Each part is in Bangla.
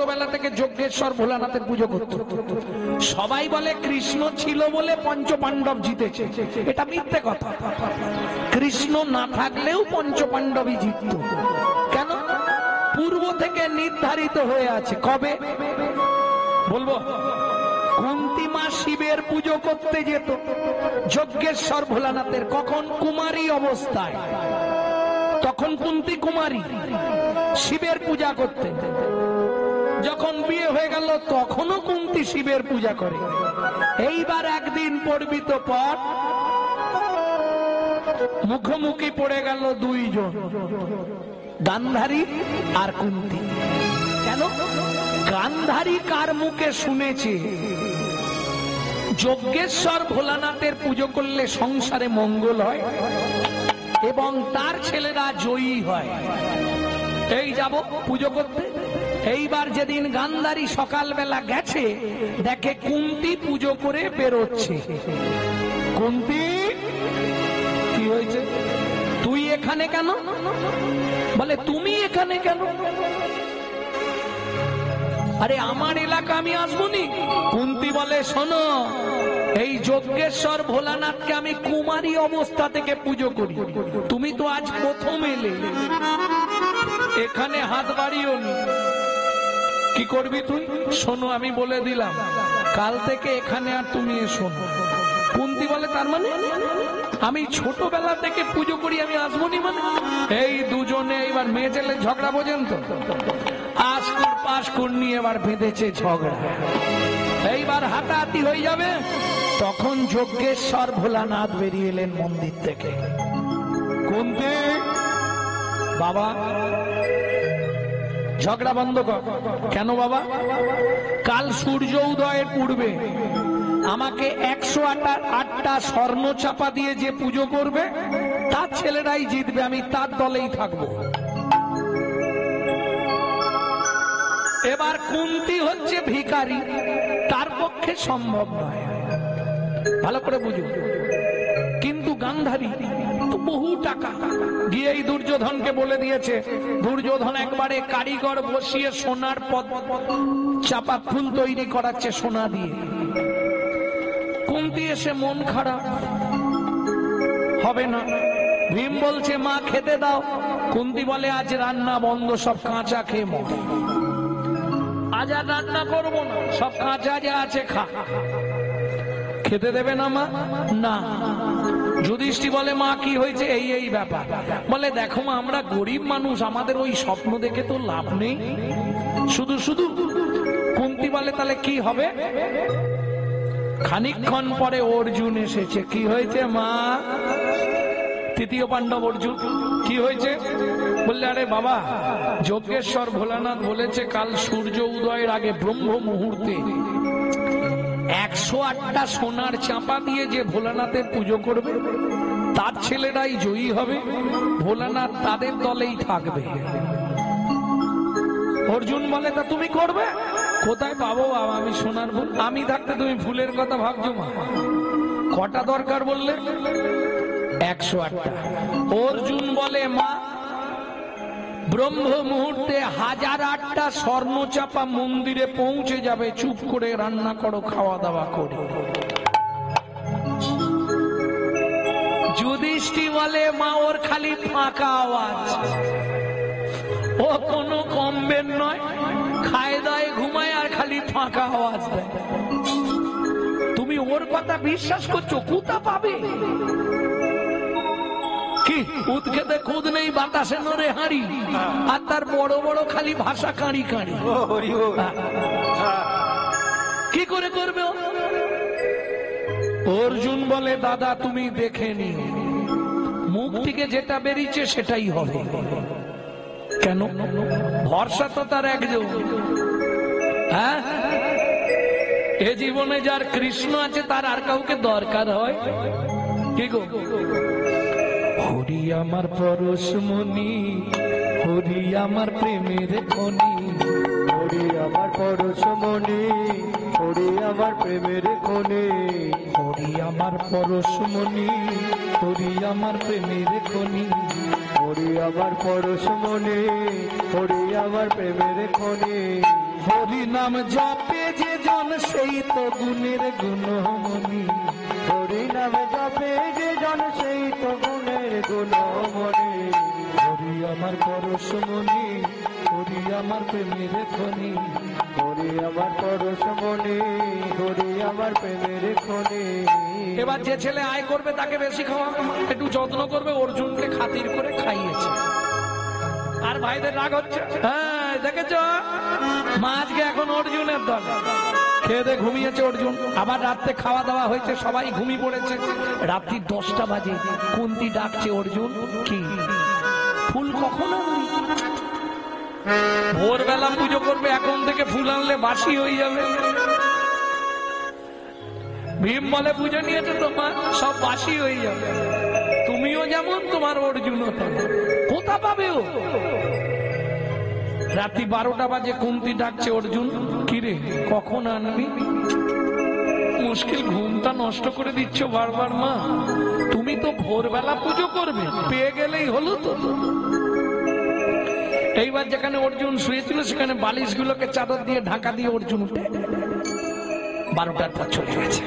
ছোটবেলা থেকে যজ্ঞেশ্বর ভোলানাথের পুজো করত। সবাই বলে কৃষ্ণ ছিল বলে পঞ্চপাণ্ডব জিতেছে, এটা মিথ্যে কথা। কৃষ্ণ না থাকলেও পঞ্চপাণ্ডবই জিতত। কেন? পূর্ব থেকে নির্ধারিত হয়ে আছে। কবে বলবো? কুন্তী মা শিবের পুজো করতে যেত যজ্ঞেশ্বর ভোলানাথের। কখন? কুমারী অবস্থায়। তখন কুন্তী কুমারী, শিবের পূজা করতে। যখন বিয়ে হয়ে গেল তখনও কুন্তী শিবের পূজা করে। এইবার একদিন পর্বিত পর মুখোমুখি পড়ে গেল দুইজন, গান্ধারী আর কুন্তী। কেন? গান্ধারী কার মুখে শুনেছে যজ্ঞেশ্বর ভোলানাথের পুজো করলে সংসারে মঙ্গল হয় এবং তার ছেলেরা জয়ী হয়। এই যাব পুজো করতে। এইবার যেদিন গান্ধারী সকালবেলা গেছে, দেখে কুন্তী পুজো করে বেরোচ্ছে। কুন্তী, কি হয়েছে? তুই এখানে কেন? বলে তুমি এখানে কেন? আরে আমার এলাকা, আমি আসবো নি। কুন্তী বলে শোনো, এই যজ্ঞেশ্বর ভোলানাথকে আমি কুমারী অবস্থা থেকে পুজো করি, তুমি তো আজ প্রথম এলে, এখানে হাত বাড়িও নি। কি করবি তুই? শোনো আমি বলে দিলাম, কাল থেকে এখানে আর তুমি এসো না। কুন্তী বলে তার মানে? আমি ছোটবেলা থেকে পুজো করি, আমি আসবো নি মানে? এই দুজনে এইবার মেয়ে ছেলে ঝগড়া, বোঝেন তো? আশকুর পাশকুর নিয়ে এবার বেঁধেছে ঝগড়া। এইবার হাতাহাতি হয়ে যাবে। তখন যজ্ঞেশ্বর ভোলানাথ বেরিয়ে এলেন মন্দির থেকে। কুন্তী, বাবা ঝগড়া বন্ধ কর। কেন বাবা? কাল সূর্য উদয়ের পূর্বে আমাকে 108টা স্বর্ণ চাপা দিয়ে যে পুজো করবে তার ছেলেরাই জিতবে, আমি তার দলেই থাকবো। এবার কুন্তী হচ্ছে ভিখারি, তার পক্ষে সম্ভব নয়, ভালো করে বুঝুন। কিন্তু গান্ধারী তো বহু টাকা, গিয়ে এই দুর্যোধনকে বলে দিয়েছে। দুর্যোধন একবারে কারিগর বসিয়ে সোনার চাপা ফুল তৈরি করাচ্ছে সোনা দিয়ে। কুন্তী এসে মন খারাপ, হবে না। ভীম বলছে মা খেতে দাও। কুন্তী বলে আজ রান্না বন্ধ, সব কাঁচা খেয়ে মর। আজ আর রান্না করবো না, সব কাঁচা যা আছে খা। খেতে দেবে না মা? না। যুধিষ্ঠির বলে মা কি হয়েছে? এই ব্যাপার। বলে দেখো মা, আমরা গরিব মানুষ, আমাদের ওই স্বপ্ন দেখে তো লাভ নেই, শুধু শুধু। কুন্তী বলে তাহলে কি হবে? খানিকক্ষণ পরে অর্জুন এসেছে। কি হয়েছে মা? তৃতীয় পাণ্ডব অর্জুন। কি হয়েছে? বললে আরে বাবা, যজ্ঞেশ্বর ভোলানাথ বলেছে কাল সূর্য উদয়ের আগে ব্রহ্ম মুহূর্তে 108টা সোনার চাপা দিয়ে যে ভোলানাথের পুজো করবে তার ছেলেরাই জয়ী হবে, ভোলানাথ তাদের দলেই থাকবে। অর্জুন বলে তা তুমি করবে? কোথায় পাবো বাবা আমি সোনার ফুল? আমি থাকতে তুমি ফুলের কথা ভাবছো মা? কটা দরকার বললে? 108টা। অর্জুন বলে মা, ব্রহ্ম মুহূর্তে 1008টা স্বর্ণ চাপা মন্দিরে পৌঁছে যাবে, চুপ করে রান্না করো, খাওয়া দাওয়া করে। যুধিষ্ঠির বলে মা ওর খালি ফাঁকা আওয়াজ, ও কোনো কমবেন নয়, খায় দায় ঘুমায় আর খালি ফাঁকা আওয়াজ দেয়। তুমি ওর কথা বিশ্বাস করছো? কুতা পাবে কি? উদ খেতে খুদ নেই, বাতাসে নড়ে হাঁড়ি, আর তার বড় বড় খালি ভাষা কাঁড়ি কাঁড়ি। কি করে করবে? অর্জুন বলে দাদা তুমি দেখে নি, মুখ থেকে যেটা বেরিয়েছে সেটাই হবে। কেন? ভরসা তো তার একজন। হ্যাঁ, এ জীবনে যার কৃষ্ণ আছে তার আর কাউকে দরকার হয় কি গো? হরি আমার পরশমণি, হরি আমার প্রেমের খনি, হরি আমার পরশমণি, হরি আমার প্রেমের খনি, হরি আমার পরশমণি, তোরি আমার প্রেমের খনি। ওরে আমার পরশ মনে, ওরে আমার প্রেমের খনি। হরি নাম জপে যে জন সেই তো গুণের গুণমণি। হরি নামে জপে যে জন সেই তো গুণের গুণমণি। হরি আমার পরশ মনি, হরি আমার প্রেমের খনি। হরি আমার পরশ মনে, হরি আমার প্রেমের খনি। এবার যে ছেলে আয় করবে তাকে বেশি খাওয়া, একটু যত্ন করবে, অর্জুনকে খাতির করে খাইয়েছে। আর ভাইদের রাগ হচ্ছে, হ্যাঁ দেখেছ মা আজকে এখন অর্জুনের দল। খেয়ে দিয়ে ঘুমিয়েছে অর্জুন, আবার রাত্রে খাওয়া দাওয়া হয়েছে, সবাই ঘুমিয়ে পড়েছে। রাত্রি 10টা বাজে, কুন্তি ডাকছে অর্জুন কি ফুল কখন আনবি? ভোরবেলা পুজো করবে, এখন থেকে ফুল আনলে বাসি হয়ে যাবে। ভীম বলে পুজো নিয়েছে তোমার, সব বাসি হয়ে যাবে। তুমিও যেমন, তোমার অর্জুনও তেমন। কোথা পাবে ও? রাত্রি 12টা বাজে কুন্তি ডাকছে অর্জুন কিরে কখন আনবি? মুশকিল, ঘুমটা নষ্ট করে দিচ্ছ বারবার মা। তুমি তো ভোরবেলা পুজো করবে, পেয়ে গেলেই হলো তো। এইবার যেখানে অর্জুন শুয়েছিল সেখানে বালিশগুলোকে চাদর দিয়ে ঢাকা দিয়ে অর্জুন উঠে 12টার পর চলে গেছে।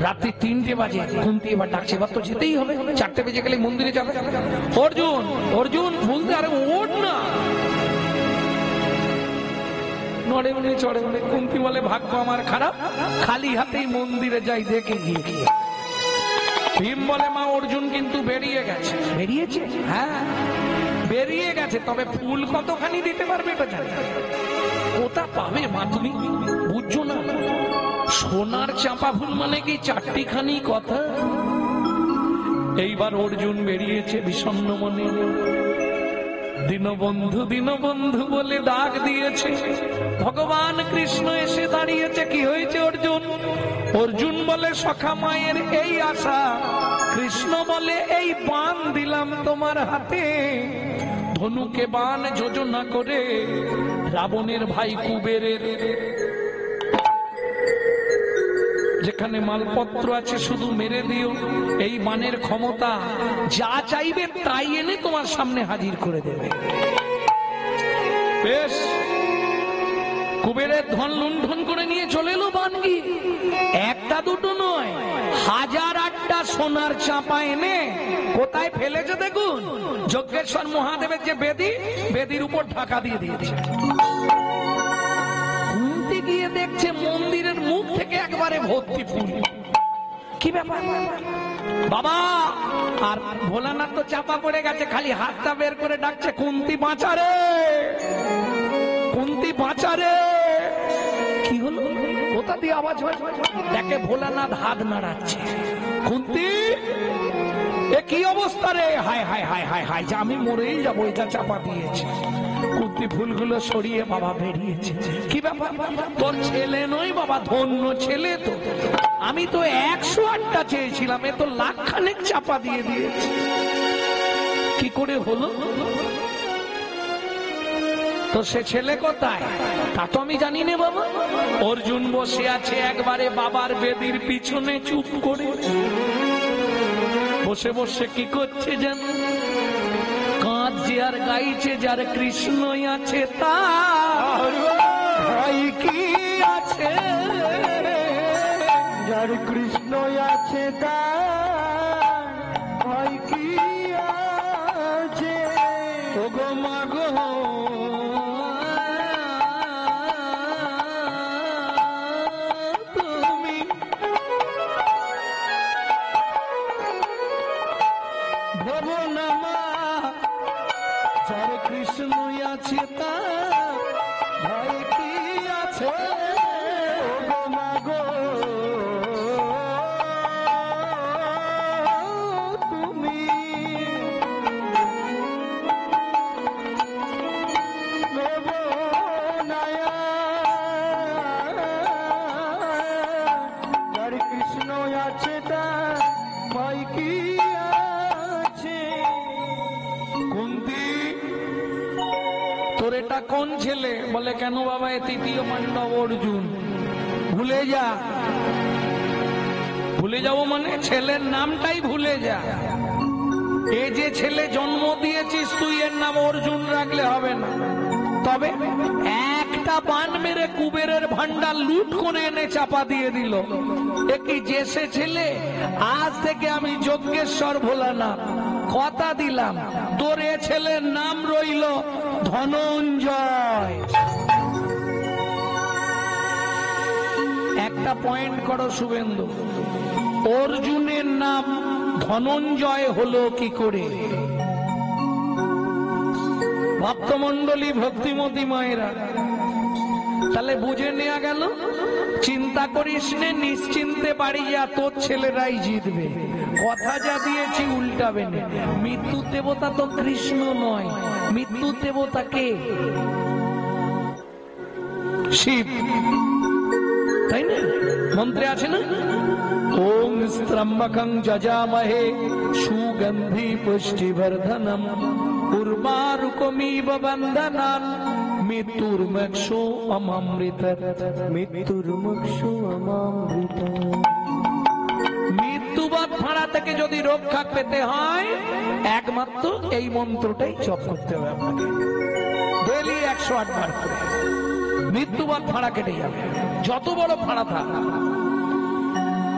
রাত্রি 3টে বাজে কুন্তি এবার ডাকছে, এবার তো যেতেই হবে, 4টে বেজে গেলে মন্দিরে যাবে। অর্জুন অর্জুন বলতে, আরে ওঠ না। নড়ে মনে চড়ে মনে। কুন্তি বলে ভাগ্য আমার খারাপ, খালি হাতেই মন্দিরে যাই, দেখে গিয়ে গিয়ে। ভীম বলে মা অর্জুন কিন্তু বেরিয়ে গেছে। বেরিয়েছে? হ্যাঁ বেরিয়ে গেছে, তবে ফুল কতখানি দিতে পারবে এটা জানি। কোথা পাবে মা তুমি বুঝছো না? সোনার চাপা ফুল মানে কি 4টিখানি কথা? এইবার অর্জুন বেরিয়েছে বিষণ্ণ মনে। দীনবন্ধু বলে ডাক দিয়েছে। ভগবান কৃষ্ণ এসে দাঁড়িয়েছে। কি হয়েছে অর্জুন? অর্জুন বলে সখা মায়ের এই আশা। কৃষ্ণ বলে এই বাণ দিলাম তোমার হাতে। ধনুকে বাণ যোজনা করে রাবণের ভাই কুবেরের যেখানে মালপত্র আছে শুধু মেরে দিও। এই বাণের ক্ষমতা যা চাইবে তাই এনে তোমার সামনে হাজির করে দেবে। বেশ, কুবেরের ধন লুণ্ঠন করে নিয়ে চলে এলো বানগি। একটা দুটো নয়, 1008টা সোনার চাপা এনে কোথায় ফেলেছে দেখুন। যজ্ঞেশ্বর মহাদেবের যে বেদি, বেদির উপর ঢাকা দিয়ে দিয়েছে। কুন্তি গিয়ে দেখছে মন্দিরের মুখ থেকে একবারে ভর্তি ফুল। কি ব্যাপার বাবা? আর ভোলানাথ তো চাপা পড়ে গেছে, খালি হাতটা বের করে ডাকছে কুন্তি বাঁচারে, কুন্তি বাঁচারে। কি হলো? কোথা দিয়ে আওয়াজ হয়? দেখে ভোলানাথ হাত নাড়াচ্ছে। কুন্তি এ কি অবস্থা রে? হায় হায় হায় হায় হায়, যে আমি মরেই যাবো, এটা চাপা দিয়েছে। কুন্তি ফুলগুলো সরিয়ে বাবা বেরিয়েছে। কি ব্যাপার? তোর ছেলে নই বাবা, ধন্য ছেলে তো। আমি তো 108টা চেয়েছিলাম, এ তো লাখখানেক চাপা দিয়ে দিয়েছে। কি করে হলো? তো সে ছেলে কোথায় তা তো আমি জানি না বাবা। অর্জুন বসে আছে একবারে বাবার বেদির পিছনে চুপ করে। বসে বসে কি করছে জানো? কাঁদছে আর গাইছে, যার কৃষ্ণই আছে তার ভয় কি আছে? যার কৃষ্ণ আছে তার ভয় কি আছে? ওগো মাগো তুমি ভবো না মা, যার কৃষ্ণই আছে তার ভয় কি আছে? ওগো মাগো তুমি ভবো নায়া, যার কৃষ্ণ আছে তার ভয় কি আছে? কুন্তি তোর এটা কোন ছেলে? বলে কেন বাবা, এ তৃতীয় পাণ্ডব অর্জুন। ভুলে যা, ভুলে যাব মানে ছেলের নামটাই ভুলে যা। এ যে ছেলে জন্ম দিয়েছিস তুই, এর নাম অর্জুন রাখলে হবে না। তবে একটা বান মেরে কুবেরের ভান্ডার লুট করে এনে চাপা দিয়ে দিল। একই যে সে ছেলে, আজ থেকে আমি যজ্ঞেশ্বর ভোলানাথ কথা দিলাম তোর এ ছেলের নাম রইল ধনঞ্জয়। একটা পয়েন্ট করো শুভেন্দু, অর্জুনের নাম ধনঞ্জয় হলো কি করে? ভক্তমন্ডলী, ভক্তিমতী মায়েরা, তাহলে বুঝে নেওয়া গেল। চিন্তা করিস নে, নিশ্চিন্তে বাড়ি যা, তোর ছেলেরাই জিতবে। কথা যা দিয়েছি উল্টাবে না। মৃত্যু দেবতা তো কৃষ্ণ নয়, মৃত্যু দেবতা কে? শিব, তাই না? মন্ত্রে আছে না, ওম স্ত্রম্বকং যজামহে সুগন্ধি পুষ্টিবর্ধনম উর্বারুকমিব বন্ধনান মৃত্যুর্মক্ষু অমৃত। মৃত্যুর্মুক্ষু অমৃত। মৃত্যুবাদ ফাঁড়া থেকে যদি রক্ষা পেতে হয় একমাত্র এই মন্ত্রটাই জপ করতে হবে আপনাকে, ডেইলি 108 বার করে। মৃত্যুবাদ ফাঁড়া কেটে যাবে, যত বড় ফাঁড়া থাক।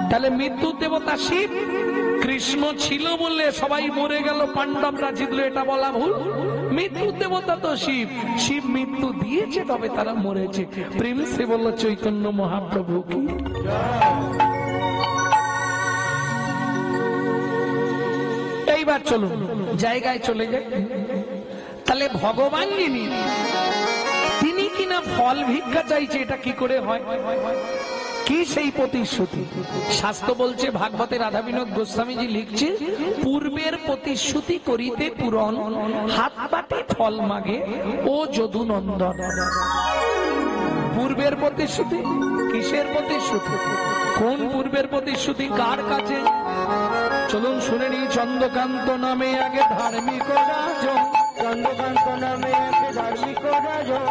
তাহলে মৃত্যু দেবতা শিব। কৃষ্ণ ছিল বলে সবাই মরে গেল, পাণ্ডবরা জিতলো, এটা বলা ভুল। মৃত্যু দেবতা তো শিব। শিব মৃত্যু দিয়েছে, তবে তারা মরেছে। প্রেম সে বলল চৈতন্য মহাপ্রভু কি। এইবার চলুন জায়গায় চলে যাই। তাহলে ভগবান যিনি, তিনি কিনা ফল ভিক্ষা চাইছে, এটা কি করে হয়? কি সেই প্রতিশ্রুতি? শাস্ত্র বলছে, ভাগবতে রাধা বিনোদ গোস্বামীজি লিখছে, পূর্বের প্রতিশ্রুতি করিতে পূরণ, হাত পাতে ফল মাগে ও যদু নন্দন। পূর্বের প্রতিশ্রুতি, কিসের প্রতিশ্রুতি? কোন পূর্বের প্রতিশ্রুতি, কার কাছে? চলুন শুনে নি। চন্দ্রকান্ত নামে আগে ধার্মিক রাজন, চন্দ্রকান্ত নামে এক ধার্মিক রাজন,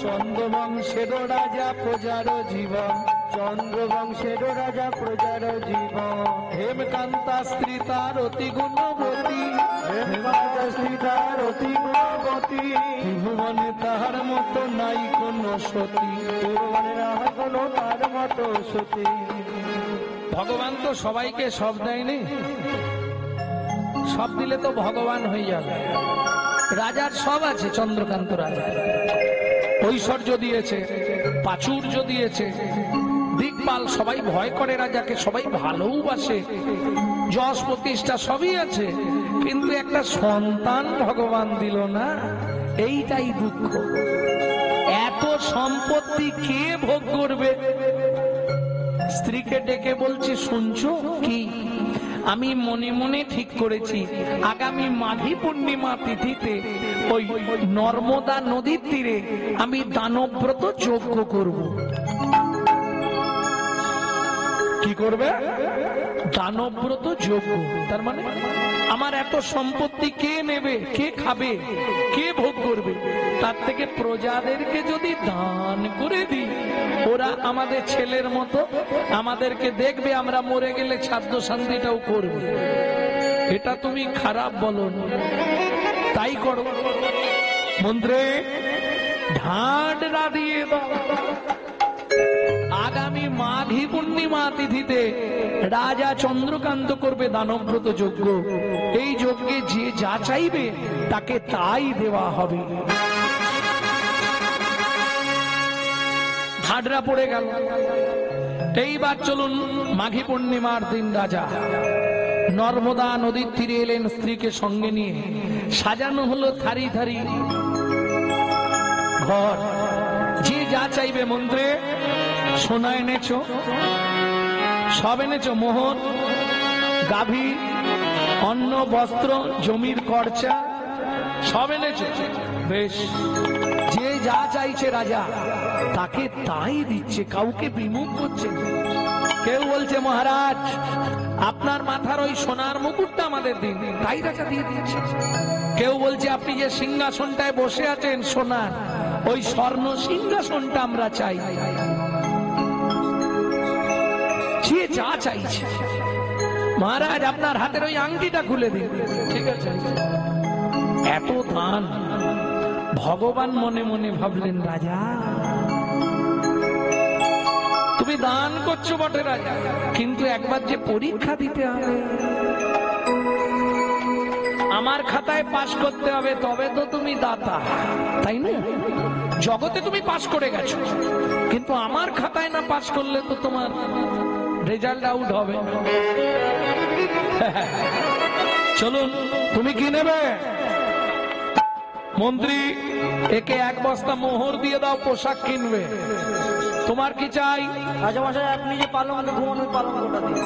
চন্দ্রবংশের রাজা প্রজার জীবন, চন্দ্রবংশের রাজা প্রজার জীবন। হেমকান্তা স্ত্রী তার অতি গুণবতী, হেমকান্তা স্ত্রী তার অতি গুণবতী, ত্রিভুবনে তাহার মতো নাই কোন সতী। ত্রিভুবনে নাই কোন তার মতো সতী। ভগবান তো সবাইকে সব দেয়নি, সব দিলে তো ভগবান হয়ে যাবে। রাজার সব আছে, চন্দ্রকান্ত রাজা ঐশ্বর্য দিয়েছে, প্রাচুর্য দিয়েছে, দিকপাল, সবাই ভয় করে রাজাকে, সবাই ভালোবাসে, যশ প্রতিষ্ঠা সবই আছে, কিন্তু একটা সন্তান ভগবান দিল না, এইটাই দুঃখ। এত সম্পত্তি কে ভোগ করবে? স্ত্রীকে ডেকে বলছে, শুনছো কি? আমি মনে মনে ঠিক করেছি, আগামী মাঘী পূর্ণিমা তিথিতে ওই নর্মদা নদীর তীরে আমি দানব্রত যজ্ঞ করব। কি করবে? দানব্রত যজ্ঞ। তার মানে আমার এত সম্পত্তি কে নেবে, কে খাবে, কে ভোগ করবে? তার থেকে প্রজাদেরকে যদি দান করে দিই, ওরা আমাদের ছেলের মতো আমাদেরকে দেখবে, আমরা মরে গেলে খাদ্য শান্তিটাও করবে। এটা তুমি খারাপ বলো না, তাই করো। মন্ত্রে ঢাডরা দিয়ে দাও। আগামী মাঘী পূর্ণিমা তিথিতে রাজা চন্দ্রকান্ত করবে দানব্রত যজ্ঞ। এই যজ্ঞে যে যা চাইবে তাকে তাই দেওয়া হবে। ঢাডরা পড়ে গেল। এইবার চলুন, মাঘী পূর্ণিমার দিন রাজা নর্মদা নদীর তীরে এলেন স্ত্রীকে সঙ্গে নিয়ে। সাজানো হলো থারি থারি ঘর, যে যা চাইবে। মন্ত্রে সোনা এনেছো, সব এনেছো, মোহর, গাভী, অন্ন, বস্ত্র, জমির খরচা সব এনেছো। বেশ, যে যা চাইছে রাজা তাকে তাই দিচ্ছে, কাউকে বিমুখ করছে। কেউ বলছে, মহারাজ আপনার মাথার ওই সোনার মুকুটটা আমাদের দিন, তাই রাজা দিয়ে দিচ্ছে। কেউ বলছে, আপনি যে সিংহাসনটায় বসে আছেন সোনার, ওই স্বর্ণ সিংহাসনটা আমরা চাই। যে যা চাইছে। মহারাজ আপনার হাতের ওই আংটিটা খুলে দিন। ঠিক আছে, এত দান। ভগবান মনে মনে ভাবলেন, রাজা তুমি দান করছো বটে রাজা, কিন্তু একবার যে পরীক্ষা দিতে হবে, আমার খাতায় পাশ করতে হবে, তবে তো তুমি দাতা, তাই না? জগতে তুমি পাশ করে গেছো, কিন্তু আমার খাতায় না পাশ করলে তো তোমার রেজাল্ট আউট হবে। চলুন, তুমি কি নেবে? মন্ত্রী, একে 1 বস্তা মোহর দিয়ে দাও, পোশাক কিনবে। তোমার কি চাই? রাজামশাই, আপনি যে পালঙ্কে ঘুমান, ওই পালঙ্কটা দিন।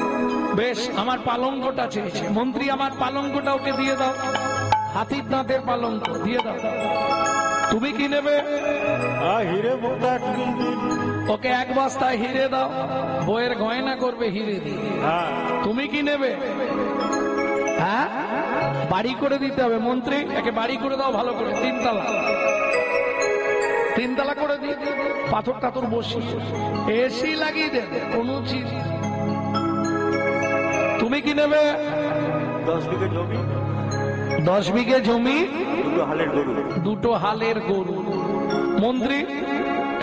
বেশ, আমার পালঙ্কটা চেয়েছে। মন্ত্রী, আমার পালঙ্কটা ওকে দিয়ে দাও, হাতির দাঁতের পালঙ্ক দিয়ে দাও। তুমি কি নেবে? হিরে মুক্তা দিন। ওকে 1 বস্তা হিরে দাও, বইয়ের গয়না করবে হিরে দিয়ে। তুমি কি নেবে? হ্যাঁ, বাড়ি করে দিতে হবে। মন্ত্রী, একে বাড়ি করে দাও ভালো করে, 3 তলা, 3 তলা করে দিই, পাথর টাথর বসি, এসি লাগিয়ে দেন, কোন চিজ। তুমি কি নেবে? 10 বিঘে জমি, 10 বিঘে জমি, 2 হালের গরু। 2 হালের গরু। মন্ত্রী,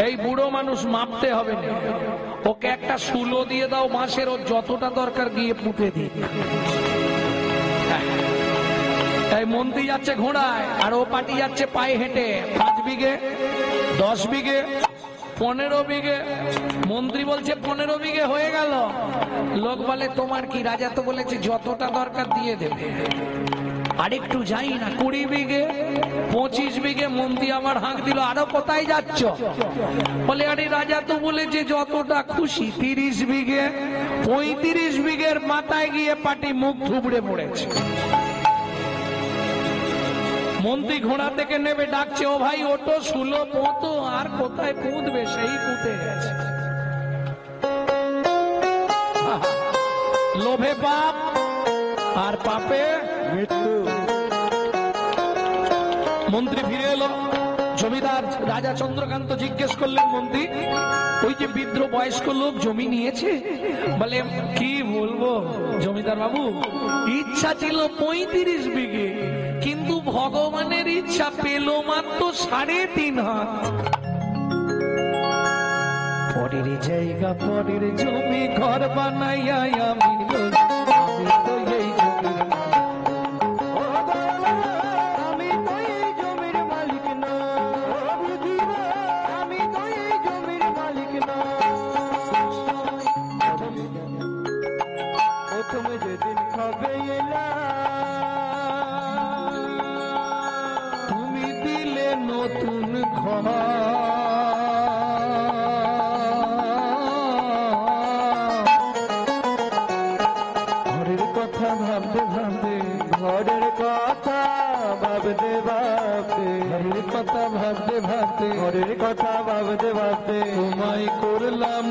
এই বুড়ো মানুষ মাপতে হবে না, ওকে একটা শুলো দিয়ে দাও মাসের, ওর যতটা দরকার গিয়ে পুঁতে দিই। এই মন্ত্রী যাচ্ছে ঘোড়ায়, আর ও পাটি যাচ্ছে পায়ে হেঁটে। 5 বিঘে, 10 বিঘে, 15 বিঘে। মন্ত্রী বলছে 15 বিঘে হয়ে গেল। লোক বলে, তোমার কি? রাজা তো বলেছে যতটা দরকার দিয়ে দেবে। আরেকটু যাই না, 20 বিঘে, 25 বিঘে। মন্ত্রী আবার হাঁক দিল, আরো কোথায় যাচ্ছ? বলে, আরে রাজা তো বলেছে যতটা খুশি। 30 বিঘে, 35 বিঘের মাথায় গিয়ে পাটি মুখ থুবড়ে পড়েছে। মন্ত্রী ঘোড়া থেকে নেমে ডাকছে, ও ভাই ওটো, শুলো পোতো। আর কোথায় পুঁতবে, সেই পুঁতে গেছে। লোভে পাপ, আর পাপে মৃত্যু। মন্ত্রী ফিরে এলো। জমিদার রাজা চন্দ্রকান্ত জিজ্ঞেস করলেন, মন্ত্রী, ওই যে বৃদ্ধ বয়স্ক লোক জমি নিয়েছে? বলে, কি বলবো জমিদার বাবু, ইচ্ছা ছিল 35 বিঘে, কিন্তু ভগবানের ইচ্ছা পেল মাত্র 3.5 হাত। পরের জায়গা, পরের জমি, ঘর বানাইয়া আমি তো এই জমির তুমি দিলে নতুন ঘর, ঘরের কথা ভাবতে ভাবতে, ঘরের কথা ভাবতে ভাবতে, ঘরের কথা ভাবতে ভাবতে, ঘরের কথা ভাবতে ভাবতে, তোমায় করলাম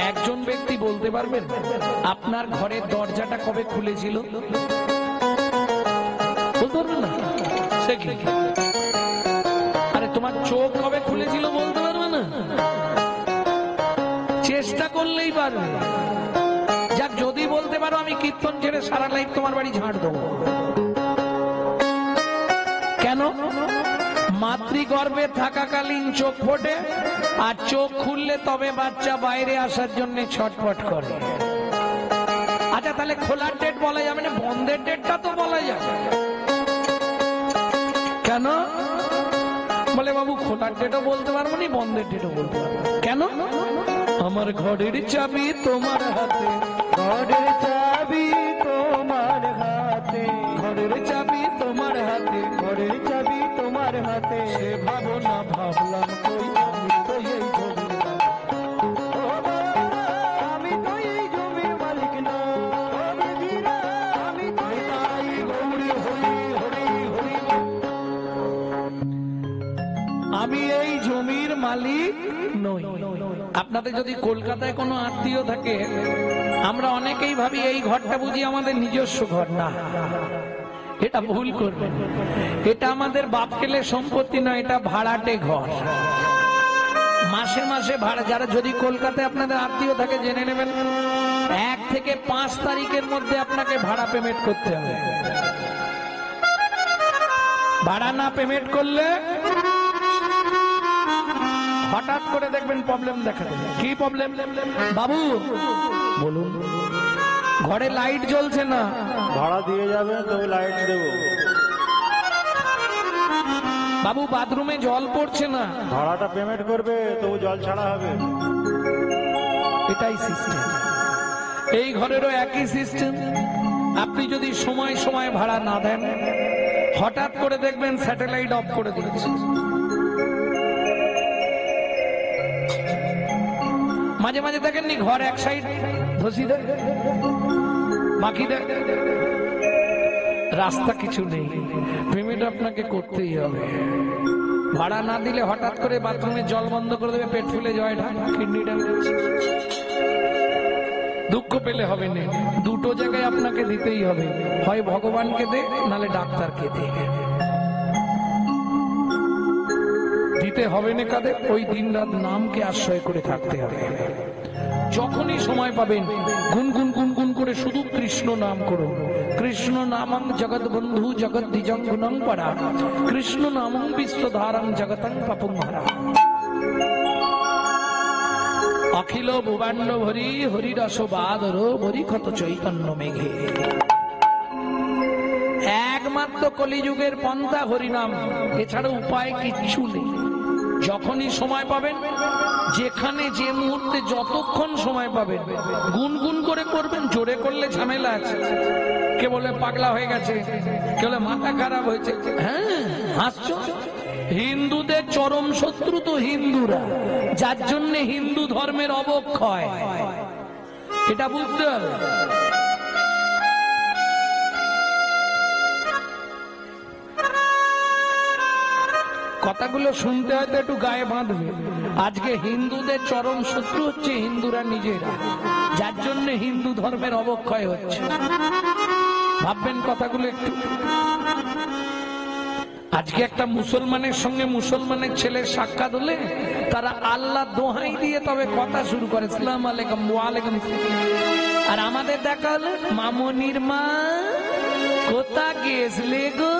একজন ব্যক্তি বলতে পারবেন আপনার ঘরের দরজাটা কবে খুলেছিল? বলতে পারবেন না? সে কি? আরে তোমার চোখ কবে খুলেছিল বলতে পারবে না? চেষ্টা করলেই পারবে। যাক, যদি বলতে পারো আমি কীর্তন ছেড়ে সারা লাইফ তোমার বাড়ি ঝাড় দেবো। কেন? মাতৃগর্ভে থাকাকালীন চোখ ফোটে, আর চোখ খুললে তবে বাচ্চা বাইরে আসার জন্য ছটফট করে। আচ্ছা, তাহলে খোলার ডেট বলা যাবে না, বন্ধের ডেটটা তো বলা যাবে। কেন? বলে, বাবু খোলার ডেটও বলতে পারবো না, বন্ধের ডেটও বলতে পারবো না। কেন? আমার ঘরের চাবি তোমার হাতে, ঘরের চাবি তোমার হাতে, ঘরের চাবি তোমার হাতে, ঘরের চাবি তোমার হাতে। সে ভাবনা ভাবলাম কই, আমি তো এই জমির মালিক। আমি তো এই জমির মালিক না, আমি তো তাই গৌরী হরি হরি হরি, আমি এই জমির মালিক নই। আপনাদের যদি কলকাতায় কোনো আত্মীয় থাকে, আমরা অনেকেই ভাবি এই ঘরটা বুঝি আমাদের নিজস্ব ঘর। না, এটা ভুল করবেন। এটা আমাদের বাপ কেলে সম্পত্তি নয়, এটা ভাড়াটে ঘর। মাসে মাসে ভাড়া, যারা যদি কলকাতায় আপনাদের আত্মীয় থাকে জেনে নেবেন, 1 থেকে 5 তারিখের মধ্যে আপনাকে ভাড়া পেমেন্ট করতে হবে। ভাড়া না পেমেন্ট করলে হঠাৎ করে দেখবেন প্রবলেম দেখা দেবে। কি প্রবলেম? বাবু বলুন, ঘরে লাইট জ্বলছে না, ভাড়া দিয়ে যাবেন তবে লাইট দেবো। বাবু বাথরুমে জল পড়ছে না, ভাড়াটা পেমেন্ট করবে তবু জল ছাড়া হবে। এটাই সিস্টেম। এই ঘরেরও একই সিস্টেম। আপনি যদি সময় সময় ভাড়া না দেন, হঠাৎ করে দেখবেন স্যাটেলাইট অফ করে দিয়েছে। মাঝে মাঝে দেখেননি ঘর এক সাইড ধসি দেয়, বাকি দেয়, রাস্তা কিছু নেই, পেমেন্ট আপনাকে করতেই হবে। ভাড়া না দিলে হঠাৎ করে বাথরুমে জল বন্ধ করে দেবে, পেট ফুলে জয় ঢাক, কিডনি ড্যামেজ। দুঃখ পেলে হবে না, দুটো জায়গায় আপনাকে দিতেই হবে, হয় ভগবানকে দে নালে ডাক্তারকে দে। দিতে হবে না কাদের? ওই দিন রাত নামকে আশ্রয় করে থাকতে হবে। যখনই সময় পাবেন গুনগুন গুনগুন করে শুধু কৃষ্ণ নাম করুন। কৃষ্ণ নামং জগৎ বন্ধু জগৎ দ্বিজং গুণং পরা, কৃষ্ণ নামং বিশ্বধারং জগতং পাপং হরা। অখিল ভুবান্ড ভরি হরি রস বাদর ভরি ক্ষত চৈতন্য মেঘে। একমাত্র কলিযুগের পন্থা হরিনাম, এছাড়া উপায় কিচ্ছু নেই। যখনই সময় পাবেন, যেখানে যে মুহূর্তে যতক্ষণ সময় পাবেন গুনগুন করে করবেন। জোরে করলে ঝামেলা আছে, কে বলে পাগলা হয়ে গেছে, কে বলে মাথা খারাপ হয়েছে। হ্যাঁ, হাসছো? হিন্দুদের চরম শত্রু তো হিন্দুরা, যার জন্য হিন্দু ধর্মের অবক্ষয়, এটা বুঝতে হবে। কথাগুলো শুনতে হয়তো একটু গায়ে বাঁধবে। আজকে হিন্দুদের চরম শত্রু হচ্ছে হিন্দুরা নিজেরা, যার জন্য হিন্দু ধর্মের অবক্ষয় হচ্ছে। ভাববেন কথাগুলো একটু। আজকে একটা মুসলমানের সঙ্গে মুসলমানের ছেলের সাক্ষাৎ হলে তারা আল্লাহ দোহাই দিয়ে তবে কথা শুরু করে, আসসালাম আলাইকুম, ওয়ালাইকুম সালাম। আর আমাদের দেখা হলে মামনির মা কোথা গেছলে গো,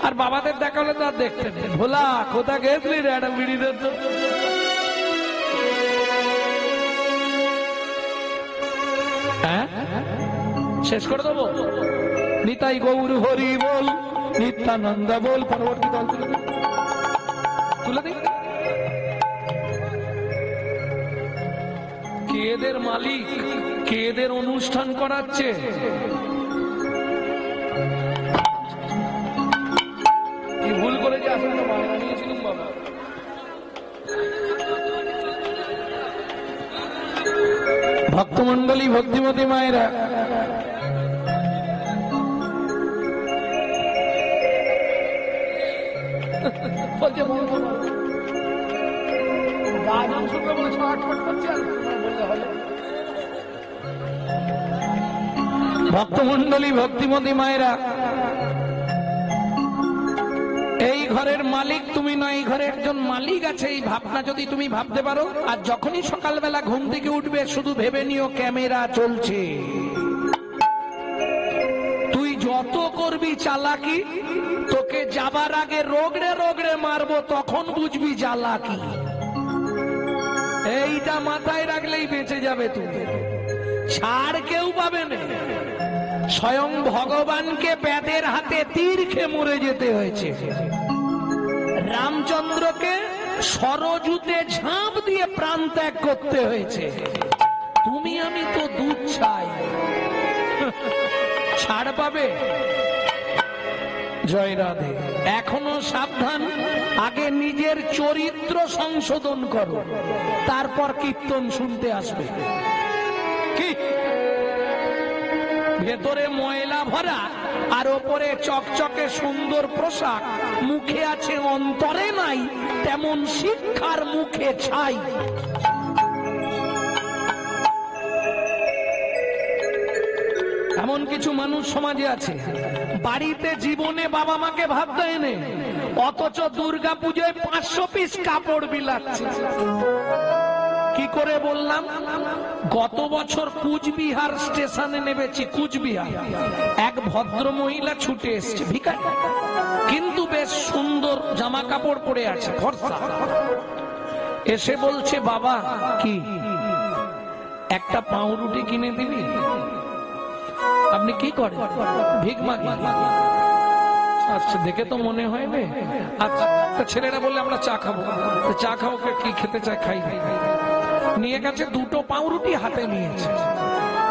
আর বাবাদের দেখা হলে তো আর দেখতে নেই, ভোলা কোথা গেছলি রে, একটা বিড়ি দে তো। হ্যাঁ, শেষ করে দেবো। নিতাই গৌর হরি বল, নিত্যানন্দ বল, পরবর্তী দল তুলে দিই। কে এদের মালিক, কে এদের অনুষ্ঠান করাচ্ছে? কি ভুল করে যে আসলে বাংলা নিয়েছিলাম বাবা। ভক্তমন্ডলী, ভক্তিমতী মায়েরা, ভক্তমন্ডলী, ভক্তিমতী মায়েরা, এই ঘরের মালিক তুমি নয়, এই ঘরে একজন মালিক আছে। এই ভাবনা যদি তুমি ভাবতে পারো, আর যখনই সকালবেলা ঘুম থেকে উঠবে শুধু ভেবে নিও ক্যামেরা চলছে। তুই যত করবি চালাকি, তোকে যাবার আগে রোগড়ে রোগড়ে মারবো, তখন বুঝবি জ্বালাকি। এইটা মাথায় রাখলেই বেঁচে যাবে তুমি, ছাড় কেউ পাবে না। স্বয়ং ভগবানকে বেদের হাতে তীর খেয়ে মরে যেতে হয়েছে, রামচন্দ্রকে সরজুতে ঝাঁপ দিয়ে প্রাণ ত্যাগ করতে হয়েছে। তুমি আমি তো দুধ চাই, ছাড় পাবে? জয় রাধে। এখনো সাবধান, আগে নিজের চরিত্র সংশোধন করো, তারপর কীর্তন শুনতে আসবে। কি ভেতরে ময়লা ভরা আর ওপরে চকচকে সুন্দর পোশাক, মুখে আছে অন্তরে নাই, তেমন শিক্ষার মুখে ছাই। এমন কিছু মানুষ সমাজে আছে, বাড়িতে জীবনে বাবা মাকে ভাত দেয় না, অথচ দুর্গা পুজোয় 500 পিস কাপড় বিলাচ্ছে। কি করে বললাম? গত বছর কুচবিহার স্টেশনে নেমেছি, কুচবিহার, এক ভদ্র মহিলা ছুটে এসছে, ভিখারি, কিন্তু বেশ সুন্দর জামা কাপড় পরে আছে, ফর্সা। এসে বলছে, বাবা কি একটা পাউরুটি কিনে দিবি? আপনি কি করেন? ভিক মাগি। আচ্ছা, দেখে তো মনে হয় না। আচ্ছা, ছেলেরা বললে আমরা চা খাবো। চা খাও, কি খেতে চায় খাই। নিয়ে গেছে, দুটো পাউরুটি হাতে নিয়েছে।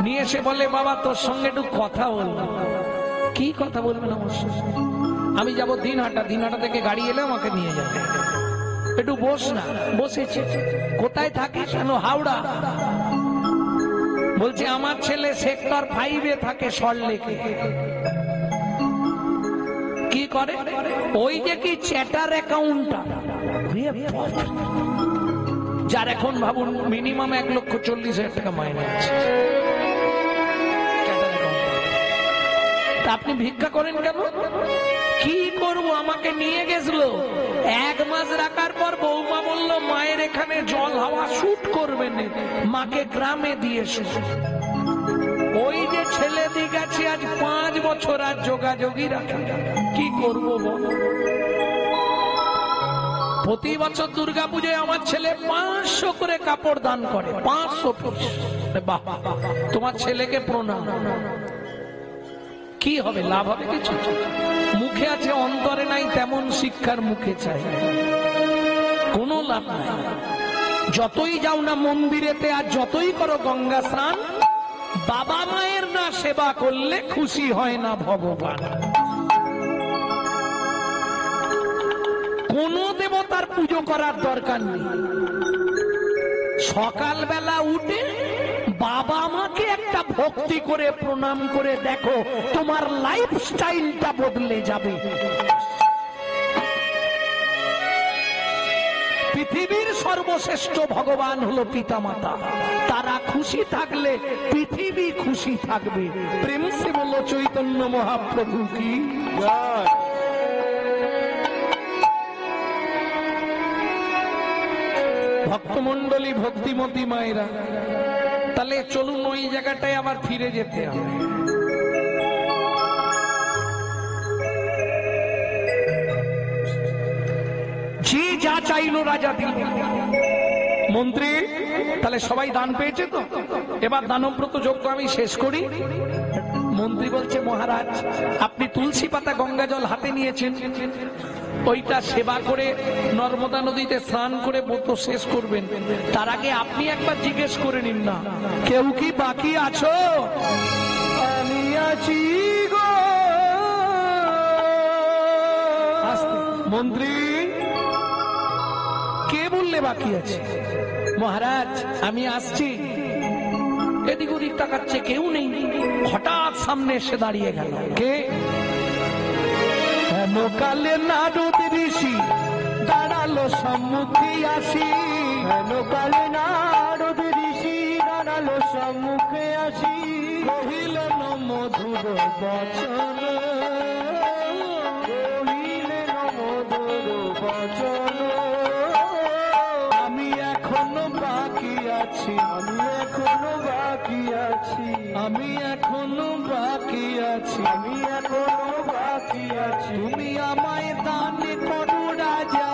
নিয়ে এসে বলে, বাবা তোর সঙ্গে একটু কথা বলবো। কি কথা বলবেন? অবশ্যই, আমি যাবো দিনহাটা, দিনহাটা থেকে গাড়ি এলে আমাকে নিয়ে যাবে, একটু বস না। বসেছে। কোথায় থাকিস? কেন? হাওড়া। বলছে আমার ছেলে সেক্টর 5-এ থাকে, সল্টলেকে। কি করে? ওই যে কি চ্যাটার অ্যাকাউন্টটা, যার এখন ভাবুন মিনিমাম 1,40,000 টাকা মাইনে আছে। আপনি ভিক্ষা করেন কেন? কি করব? আমাকে নিয়ে গেছিল, 1 মাস রাখার পর বৌমা বলল মায়ের এখানে জল হাওয়া শুট করবে না, মাকে গ্রামে দিয়ে এসো। ওই যে ছেলে দিয়ে গেছে আজ 5 বছর, আর যোগাযোগই রাখে। কি করব বল? প্রতি বছর দুর্গাপূজায় আমার ছেলে 500 করে কাপড় দান করে, 500 পিস। বাহ, তোমার ছেলেকে প্রণাম। কি হবে? লাভ হবে কিছু? মুখে আছে, অন্তরে নাই, তেমন শিক্ষার মুখে চাই, কোনো লাভ নাই। যতই যাও না মন্দিরেতে, আর যতই করো গঙ্গা স্নান, বাবা মায়ের না সেবা করলে খুশি হয় না ভগবান। কোন দেবতার পুজো করার দরকার নেই। সকালবেলা উঠে বাবা মাকে একটা ভক্তি করে প্রণাম করে দেখো, তোমার লাইফস্টাইলটা বদলে যাবে। পৃথিবীর সর্বশ্রেষ্ঠ ভগবান হলো পিতামাতা, তারা খুশি থাকলে পৃথিবী খুশি থাকবে। প্রেম সে বলো চৈতন্য মহাপ্রভু কি জয়। ভক্তমন্ডলী, ভক্তিমতী মায়েরা, তাহলে চলুন ওই জায়গাটায় আবার ফিরে যেতে হবে। যে যা চাইলো রাজা দিল। মন্ত্রী, তাহলে সবাই দান পেয়েছে তো, এবার দানব্রত যজ্ঞ আমি শেষ করি। মন্ত্রী বলছে, মহারাজ আপনি তুলসী পাতা গঙ্গা জল হাতে নিয়েছেন, ওইটা সেবা করে নর্মদা নদীতে স্নান করে ব্রত শেষ করবেন। তার আগে আপনি একবার জিজ্ঞেস করে নিন না, কেউ কি বাকি আছো? আমি আছি গো। মন্ত্রী, কে বললে বাকি আছে? মহারাজ আমি আসছি। এদিক ওদিক তাকাচ্ছে, কেউ নেই। হঠাৎ সামনে এসে দাঁড়িয়ে গেল। কে? কালে নারদ ঋষি দাঁড়ালো সম্মুখে আসি। কালে নারদ ঋষি দাঁড়ালো সম্মুখে আসি। কহিলেন মধুর বচন, কহিলেন মধুর বচন। আমি এখনো বাকি আছি, আমি এখনো বাকি আছি, আমি এখনো বাকি আছি, আমি এখনো বাকি আছি। তুমি আমায় দান করো রাজা,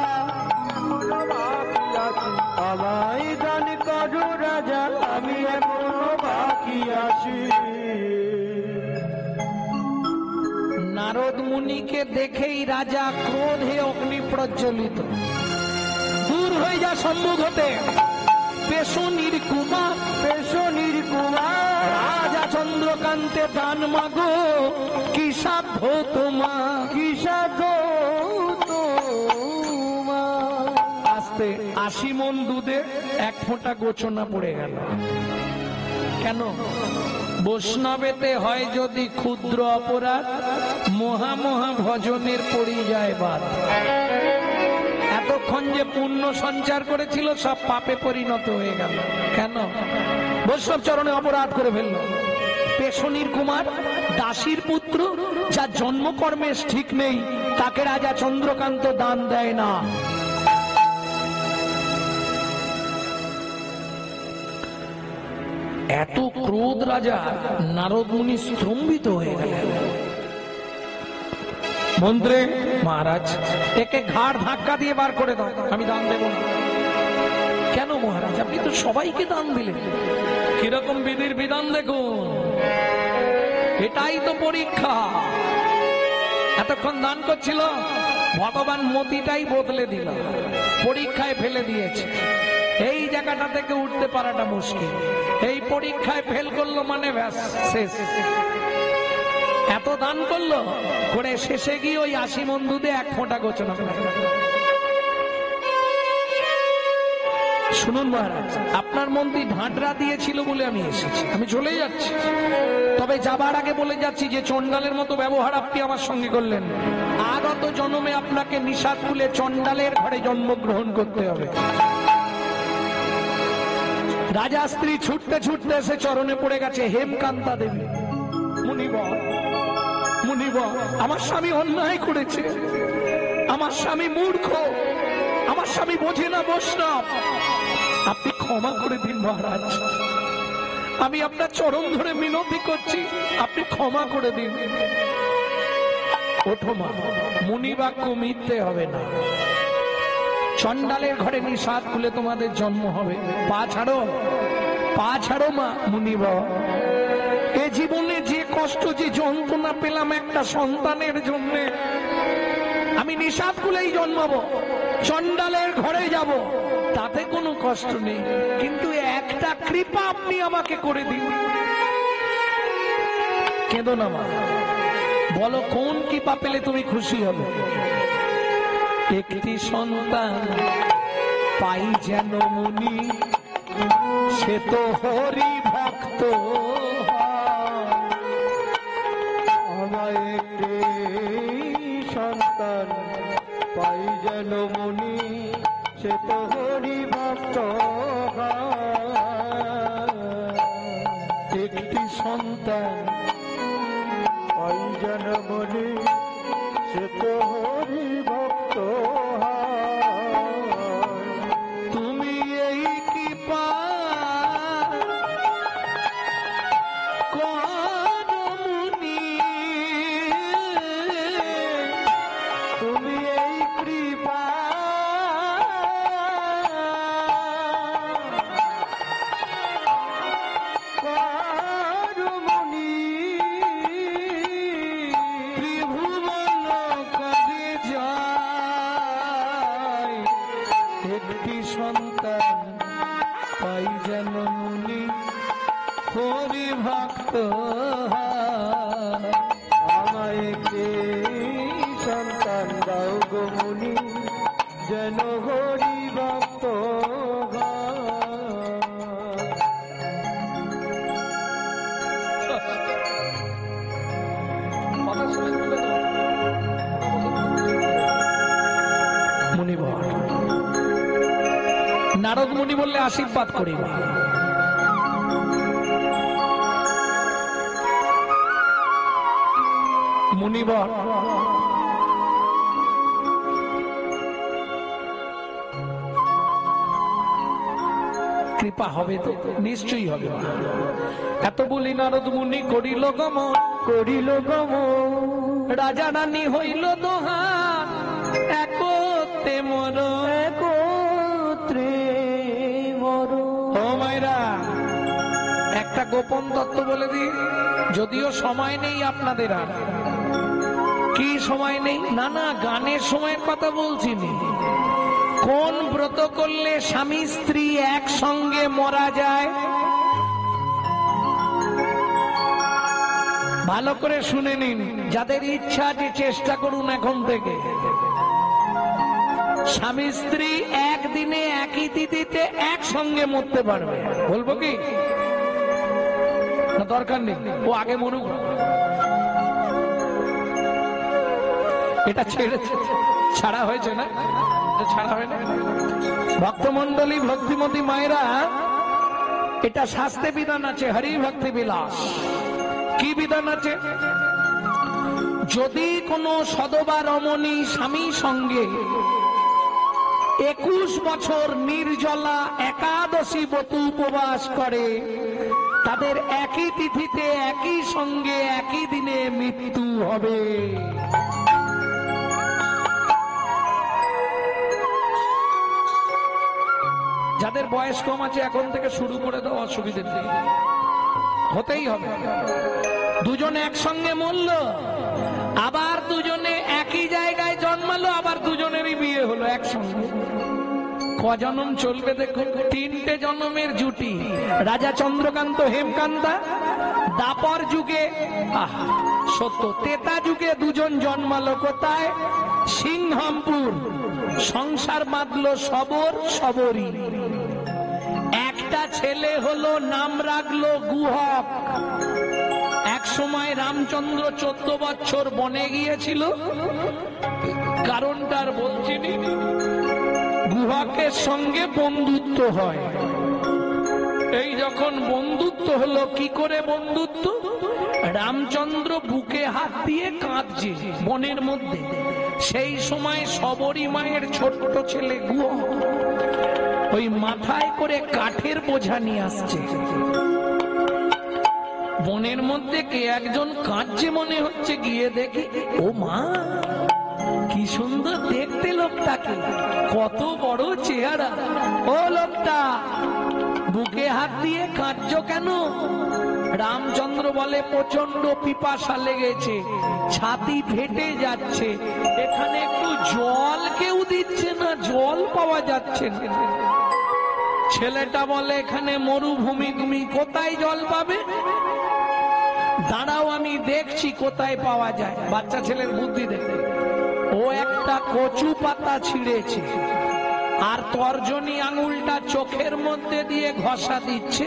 বাকি আছি, আমায় দান করো রাজা, আমি এখনো বাকি আছি। নারদ মুনিকে দেখেই রাজা ক্রোধে অগ্নি প্রজ্বলিত। দূর হয়ে যা সম্মুখ হতে। পেশনির কুমার, পেশনির কুমার, রাজা চন্দ্রকান্তে দান মাগো, কি সাধ্য তোমার, কি সাধ্য তোমার। আস্তে 80 মণ দুধে 1 ফোঁটা গোচনা পড়ে গেল। কেন? বৈষ্ণবেতে হয় যদি ক্ষুদ্র অপরাধ, মহা মহা ভজনের পড়ি যায় বাদ। এতক্ষণ যে পুণ্য সঞ্চার করেছিল সব পাপে পরিণত হয়ে গেল। কেন? বৈষ্ণব চরণে অপরাধ করে ফেলল। পেশনির কুমার, দাসীর পুত্র, যার জন্মকর্মের ঠিক নেই, তাকে রাজা চন্দ্রকান্ত দান দেয় না। এত ক্রোধ রাজা, নারদ মুনি স্তম্ভিত হয়ে গেলেন। মন্ত্রী, মহারাজ একে ঘাড় ধাক্কা দিয়ে বার করে দাও, আমি দান দেব না। কেন মহারাজ, আপনি তো সবাইকে দান দিলেন। কিরকম বিধির বিধান দেখুন, এটাই তো পরীক্ষা। এতক্ষণ দান করছিল, ভগবান মতিটাই বদলে দিল, পরীক্ষায় ফেলে দিয়েছে। এই জায়গাটা থেকে উঠতে পারাটা মুশকিল। এই পরীক্ষায় ফেল করলো মানে ব্যাস শেষ। এত দান করলো করে শেষে গিয়ে ওই 80 মণ দুধে 1 ফোঁটা গোচনা করে। শুনুন মহারাজ, আপনার মন্ত্রী ঢাঁটরা দিয়েছিল বলে আমি এসেছি, আমি চলে যাচ্ছি। তবে যাবার আগে বলে যাচ্ছি যে চণ্ডালের মতো ব্যবহার আপনি আমার সঙ্গে করলেন, আগত জন্মে আপনাকে নিষাদ খুলে চণ্ডালের ঘরে জন্মগ্রহণ করতে হবে। রাজা স্ত্রী ছুটতে ছুটতে এসে চরণে পড়ে গেছে। হেমকান্তা দেবী, মুনিবর, মুনিবর, আমার স্বামী অন্যায় করেছে, আমার স্বামী মূর্খ, আমার স্বামী বোঝে না বৈষ্ণব, আপনি ক্ষমা করে দিন মহারাজ। আমি আপনার চরণ ধরে মিনতি করছি, আপনি ক্ষমা করে দিন। ওঠো মা, মুনিবাক্য মিথ্যে হবে না। চণ্ডালের ঘরে নিষাদ খুলে তোমাদের জন্ম হবে। পা ছাড়ো, পা ছাড়ো মা। মুনিবর, এ জীবনে যে কষ্ট, যে যন্ত্রণা পেলাম একটা সন্তানের জন্য, আমি নিষাদ খুলেই জন্মাবো, চণ্ডালের ঘরে যাব, তাতে কোনো কষ্ট নেই, কিন্তু একটা কৃপা আপনি আমাকে করে দিন। কেঁদো না মা, বলো কোন কৃপা পেলে তুমি খুশি হবে? একটি সন্তান পাই যেন মুনি, সে তো হরি ভক্ত। আমায় একটি সন্তান পাই যেন মুনি, সে তো হরি ভক্ত। একটি সন্তান পাই যেন মুনি, সে তো হরি ভক্ত। তুমি এই কৃপা করো মুনি, তুমি এই কৃপা করো মুনি, ত্রিভুবন করে যায়। একটি সন্তান পাই যেন মুনি, হরি ভক্ত। আমায় একটি সন্তান দাও গো মুনি, যেন হরি ভক্ত। মুনিবর, নারদ মুনি বললে আশীর্বাদ করিব। মুনিবর, কৃপা হবে তো? নিশ্চয়ই হবে। এত বলি নারদ মুনি করিল গমন, করিল গমন, রাজা রানী হইল দোহান, একতে মর, একত্রে মর। ও মায়েরা, একটা গোপন তত্ত্ব বলে দিই, যদিও সময় নেই আপনাদের আর। কি সময় নেই? না না, গানের সময়ের কথা বলছি না। কোন ব্রত করলে স্বামী স্ত্রী একসঙ্গে মরা যায়? ভালো করে শুনে নিন, যাদের ইচ্ছা আছে চেষ্টা করুন এখন থেকে। স্বামী স্ত্রী একদিনে একই তিথিতে একসঙ্গে মরতে পারবে। বলবো কি? না দরকার নেই, ও আগে মরুক। এটা ছাড়া হয়েছে না? ছাড়া হয় না? ভক্তমন্ডলী, ভক্তিমতী মায়েরা, এটা শাস্ত্রে বিধান আছে, হরি ভক্তি বিলাস। কি বিধান আছে? যদি কোনো সধবা রমণী স্বামী সঙ্গে 21 বছর নির্জলা একাদশী ব্রত উপবাস করে, তাদের একই তিথিতে একই সঙ্গে একই দিনে মৃত্যু হবে। যাদের বয়স কম আছে এখন থেকে শুরু করে দাও, অসুবিধে নেই, হতেই হবে। দুজন একসঙ্গে মরল, আবার দুজনে একই জায়গায় জন্মালো, আবার দুজনেরই বিয়ে হলো একসঙ্গে। কজনম চলবে দেখুন? 3টে জন্মের জুটি। রাজা চন্দ্রকান্ত হেমকান্তা। দাপর যুগে সত্য, তেতা যুগে দুজন জন্মালো কোথায়? সিংহামপুর। সংসার বাঁধলো সবর, সবরী। একটা ছেলে হলো, নাম রাখলো গুহক। এক সময় রামচন্দ্র 14 বছর বনে গিয়েছিল, কারণটার বলছিনি। গুহকের সঙ্গে বন্ধুত্ব হয়। এই যখন বন্ধুত্ব হলো, কি করে বন্ধুত্ব? রামচন্দ্র বুকে হাত দিয়ে কাঁদছে বনের মধ্যে। সেই সময় সবরী মায়ের ছোট্ট ছেলে গুহক ওই মাথায় করে কাঠের বোঝা নিয়ে আসছে। বনের মধ্যে কে একজন কাঁদছে মনে হচ্ছে, গিয়ে দেখে ও মা, কি সুন্দর দেখতে লোকটাকে, কত বড় চেহারা। ও লোকটা, বুকে হাত দিয়ে কাঁদছো কেন? রামচন্দ্র বলে, প্রচন্ড পিপাসা লেগেছে, ছাতি ফেটে যাচ্ছে, এখানে একটু জল কেউ দিচ্ছে না, জল পাওয়া যাচ্ছে না। ছেলেটা বলে, এখানে মরুভূমি, তুমি কোথায় জল পাবে? দাঁড়াও আমি দেখছি কোথায় পাওয়া যায়। বাচ্চা ছেলের বুদ্ধি দেখে ও একটা কচু পাতা ছিঁড়েছে, আর তর্জনী আঙুলটা চোখের মধ্যে দিয়ে ঘষা দিচ্ছে,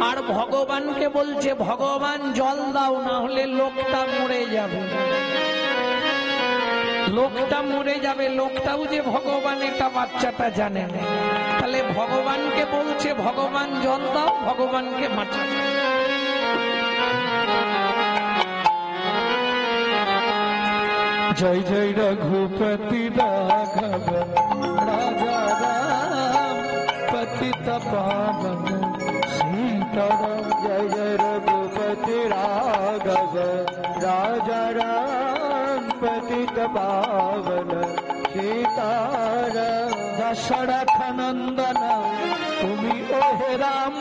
আর ভগবানকে বলছে, ভগবান জল দাও, না হলে লোকটা মরে যাবে। লোকটা মরে যাবে। লোকটাও যে ভগবান এটা বাচ্চাটা জানে না। তাহলে ভগবানকে বলছে, ভগবান জল দাও, ভগবানকে মাথা। জয় জয় রঘুপতি রাঘব রাজা রাম পতিত পাবন সীতারাম। জয় জয় রঘুপতি রাঘব রাজা রাম পতিত পাবন সীতারাম। দশরথ নন্দন তুমি ওহে রাম,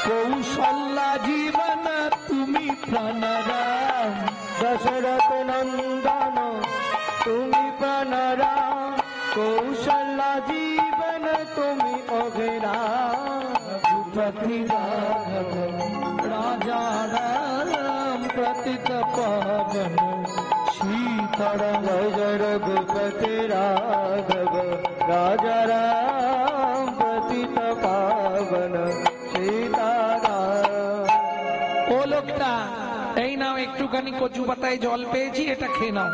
কৌশল্যা জীবন তুমি প্রাণরাম। দশরথ নন্দন তুমি প্রাণরাম, কৌশল্যা জীবন তুমি অভিরাম। রঘুপতি রাঘব রাজা রাম পতিত পাবন সীতারাম। জয় জয় রঘুপতি রাঘব রাজা রাম পতিত পাবন সীতারাম। ও লোকটা, এই নাও একটুখানি কচু পাতায় জল পেয়েছি, এটা খেয়ে নাও।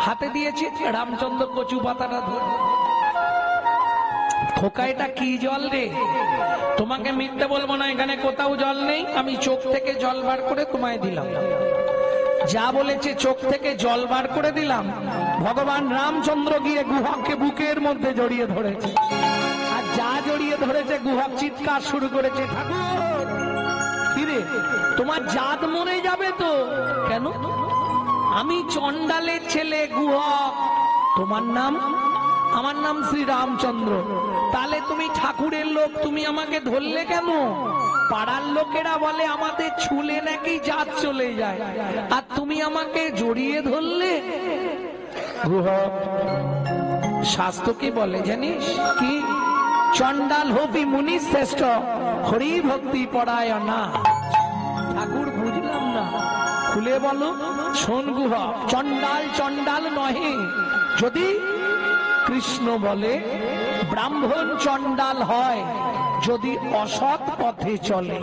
হাতে দিয়েছি, রামচন্দ্র কচু পাতাটা ধরে, খোকা এটা কি জল রে? তোমাকে মিথ্যে বলবো না, এখানে কোথাও জল নেই, আমি চোখ থেকে জল বার করে তোমায় দিলাম। যা বলেছে চোখ থেকে জল বার করে দিলাম। ভগবান রামচন্দ্র গিয়ে গুহককে বুকের মধ্যে জড়িয়ে ধরেছে, আর যা জড়িয়ে ধরেছে গুহক চিৎকার শুরু করেছে, ঠাকুর কিরে তোমার জাত মরে যাবে তো? কেন? আমি চন্ডালের ছেলে গুহক, তোমার নাম? আমার নাম শ্রী রামচন্দ্র। তাহলে তুমি ঠাকুরের লোক, তুমি আমাকে ধরলে কেন? পাড়ার লোকেরা বলে আমাদের ছুলে নাকি জাত চলে যায়, আর তুমি আমাকে জড়িয়ে ধরলে। গুহক, শাস্ত্র কি বলে জানিস? কি? চন্ডাল হবি মুনি শ্রেষ্ঠ, হরি ভক্তি পড়ায় না। ঠাকুর বুঝলাম না, খুলে বলো। শোন গুহক, চন্ডাল চন্ডাল নহে। যদি কৃষ্ণ বলে ব্রাহ্মণ চন্ডাল হয় যদি অসৎ পথে চলে।